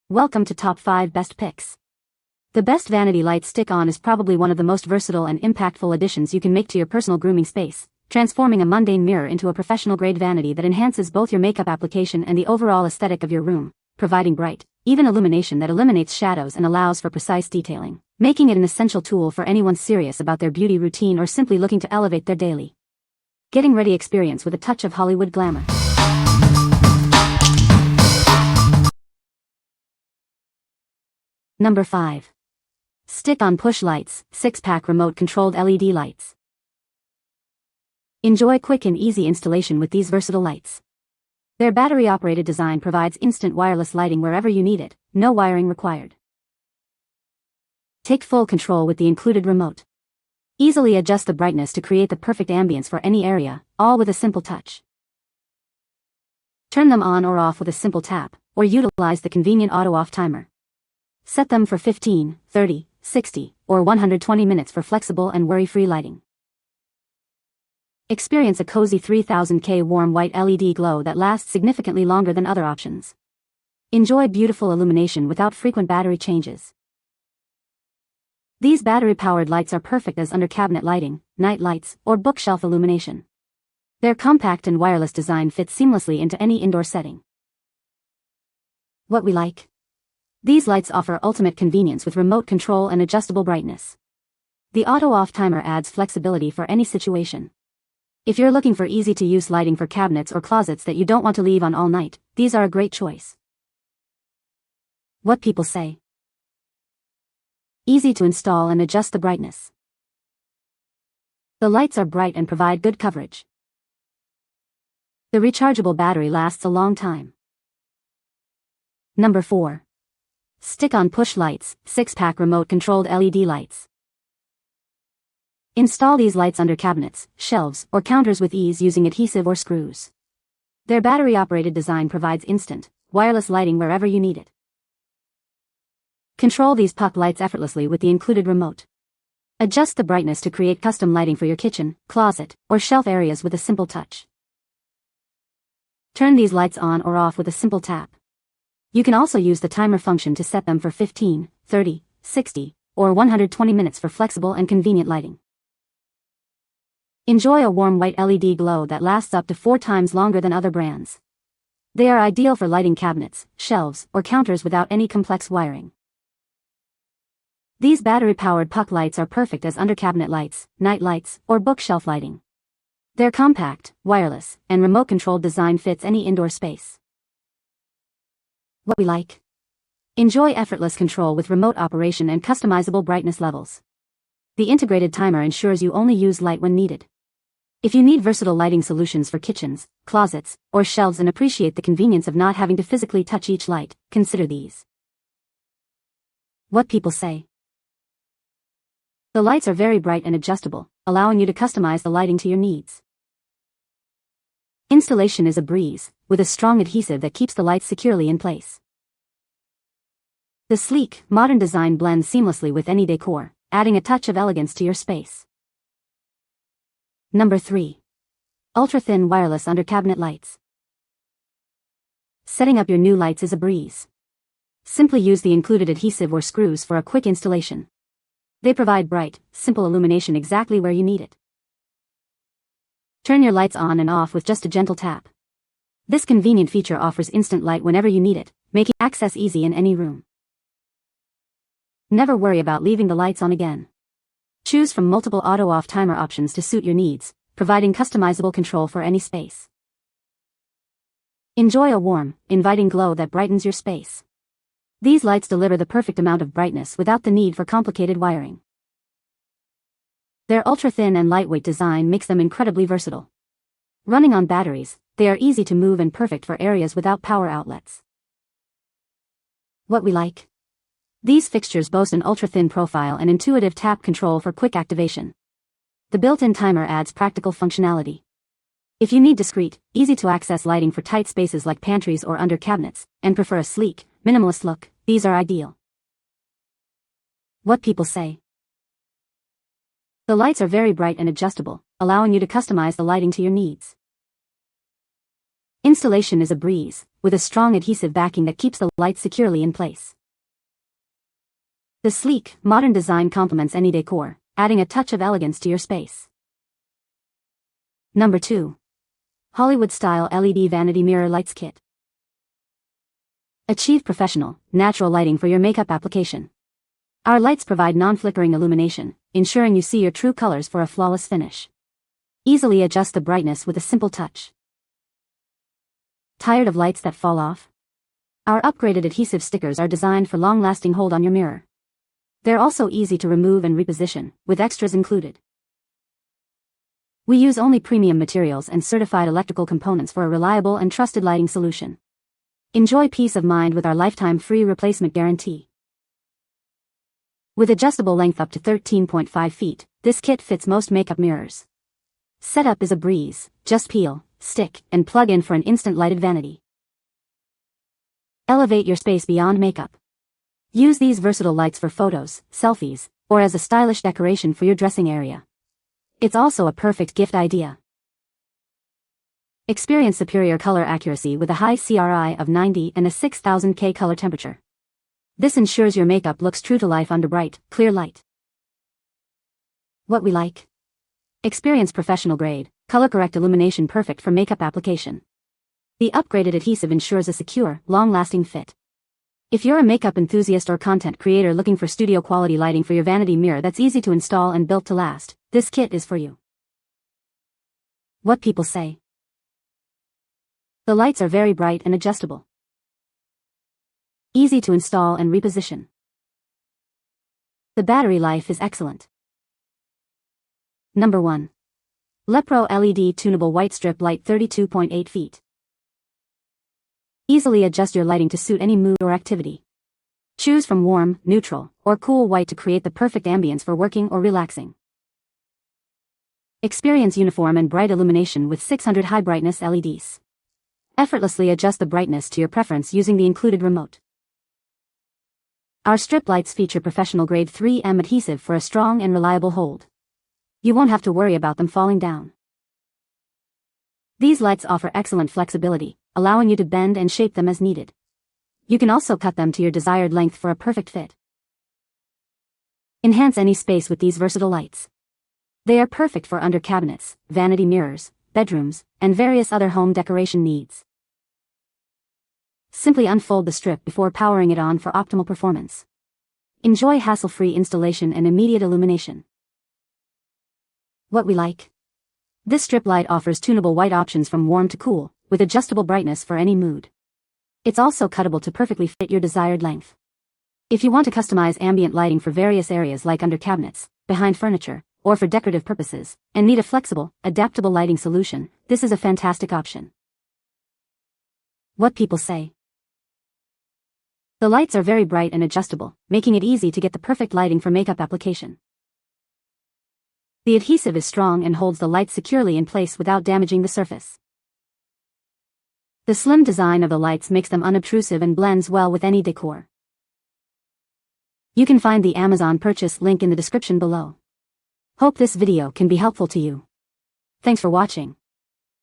Welcome to Top 5 Best Picks. The best Vanity Lights Stick On is probably one of the most versatile and impactful additions you can make to your personal grooming space, transforming a mundane mirror into a professional-grade vanity that enhances both your makeup application and the overall aesthetic of your room, providing bright, even illumination that eliminates shadows and allows for precise detailing, making it an essential tool for anyone serious about their beauty routine or simply looking to elevate their daily getting ready experience with a touch of Hollywood glamour. Number 5. Stick-on push lights, 6-pack remote-controlled LED lights. Enjoy quick and easy installation with these versatile lights. Their battery-operated design provides instant wireless lighting wherever you need it, no wiring required. Take full control with the included remote. Easily adjust the brightness to create the perfect ambience for any area, all with a simple touch. Turn them on or off with a simple tap, or utilize the convenient auto-off timer. Set them for 15, 30, 60, or 120 minutes for flexible and worry-free lighting. Experience a cozy 3000K warm white LED glow that lasts significantly longer than other options. Enjoy beautiful illumination without frequent battery changes. These battery-powered lights are perfect as under-cabinet lighting, night lights, or bookshelf illumination. Their compact and wireless design fits seamlessly into any indoor setting. What we like? These lights offer ultimate convenience with remote control and adjustable brightness. The auto-off timer adds flexibility for any situation. If you're looking for easy-to-use lighting for cabinets or closets that you don't want to leave on all night, these are a great choice. What people say. Easy to install and adjust the brightness. The lights are bright and provide good coverage. The rechargeable battery lasts a long time. Number 4. Stick-on push lights, 6-pack remote-controlled LED lights. Install these lights under cabinets, shelves, or counters with ease using adhesive or screws. Their battery-operated design provides instant, wireless lighting wherever you need it. Control these puck lights effortlessly with the included remote. Adjust the brightness to create custom lighting for your kitchen, closet, or shelf areas with a simple touch. Turn these lights on or off with a simple tap. You can also use the timer function to set them for 15, 30, 60, or 120 minutes for flexible and convenient lighting. Enjoy a warm white LED glow that lasts up to 4 times longer than other brands. They are ideal for lighting cabinets, shelves, or counters without any complex wiring. These battery-powered puck lights are perfect as under-cabinet lights, night lights, or bookshelf lighting. Their compact, wireless, and remote-controlled design fits any indoor space. What we like? Enjoy effortless control with remote operation and customizable brightness levels. The integrated timer ensures you only use light when needed. If you need versatile lighting solutions for kitchens, closets, or shelves and appreciate the convenience of not having to physically touch each light, consider these. What people say. The lights are very bright and adjustable, allowing you to customize the lighting to your needs. Installation is a breeze, with a strong adhesive that keeps the lights securely in place. The sleek, modern design blends seamlessly with any decor, adding a touch of elegance to your space. Number 3. Ultra-thin wireless under-cabinet lights. Setting up your new lights is a breeze. Simply use the included adhesive or screws for a quick installation. They provide bright, simple illumination exactly where you need it. Turn your lights on and off with just a gentle tap. This convenient feature offers instant light whenever you need it, making access easy in any room. Never worry about leaving the lights on again. Choose from multiple auto-off timer options to suit your needs, providing customizable control for any space. Enjoy a warm, inviting glow that brightens your space. These lights deliver the perfect amount of brightness without the need for complicated wiring. Their ultra-thin and lightweight design makes them incredibly versatile. Running on batteries, they are easy to move and perfect for areas without power outlets. What we like? These fixtures boast an ultra-thin profile and intuitive tap control for quick activation. The built-in timer adds practical functionality. If you need discreet, easy-to-access lighting for tight spaces like pantries or under cabinets, and prefer a sleek, minimalist look, these are ideal. What people say. The lights are very bright and adjustable, allowing you to customize the lighting to your needs. Installation is a breeze, with a strong adhesive backing that keeps the lights securely in place. The sleek, modern design complements any decor, adding a touch of elegance to your space. Number 2. Hollywood-style LED Vanity Mirror Lights Kit. Achieve professional, natural lighting for your makeup application. Our lights provide non-flickering illumination, ensuring you see your true colors for a flawless finish. Easily adjust the brightness with a simple touch. Tired of lights that fall off? Our upgraded adhesive stickers are designed for long-lasting hold on your mirror. They're also easy to remove and reposition, with extras included. We use only premium materials and certified electrical components for a reliable and trusted lighting solution. Enjoy peace of mind with our lifetime free replacement guarantee. With adjustable length up to 13.5 feet, this kit fits most makeup mirrors. Setup is a breeze, just peel, stick, and plug in for an instant lighted vanity. Elevate your space beyond makeup. Use these versatile lights for photos, selfies, or as a stylish decoration for your dressing area. It's also a perfect gift idea. Experience superior color accuracy with a high CRI of 90 and a 6000 K color temperature. This ensures your makeup looks true to life under bright, clear light. What we like? Experience professional grade, color-correct illumination perfect for makeup application. The upgraded adhesive ensures a secure, long-lasting fit. If you're a makeup enthusiast or content creator looking for studio-quality lighting for your vanity mirror that's easy to install and built to last, this kit is for you. What people say? The lights are very bright and adjustable. Easy to install and reposition. The battery life is excellent. Number 1. Lepro LED Tunable White Strip Light 32.8 feet. Easily adjust your lighting to suit any mood or activity. Choose from warm, neutral, or cool white to create the perfect ambience for working or relaxing. Experience uniform and bright illumination with 600 high brightness LEDs. Effortlessly adjust the brightness to your preference using the included remote. Our strip lights feature professional-grade 3M adhesive for a strong and reliable hold. You won't have to worry about them falling down. These lights offer excellent flexibility, allowing you to bend and shape them as needed. You can also cut them to your desired length for a perfect fit. Enhance any space with these versatile lights. They are perfect for under cabinets, vanity mirrors, bedrooms, and various other home decoration needs. Simply unfold the strip before powering it on for optimal performance. Enjoy hassle-free installation and immediate illumination. What we like? This strip light offers tunable white options from warm to cool, with adjustable brightness for any mood. It's also cuttable to perfectly fit your desired length. If you want to customize ambient lighting for various areas like under cabinets, behind furniture, or for decorative purposes, and need a flexible, adaptable lighting solution, this is a fantastic option. What people say? The lights are very bright and adjustable, making it easy to get the perfect lighting for makeup application. The adhesive is strong and holds the lights securely in place without damaging the surface. The slim design of the lights makes them unobtrusive and blends well with any decor. You can find the Amazon purchase link in the description below. Hope this video can be helpful to you. Thanks for watching.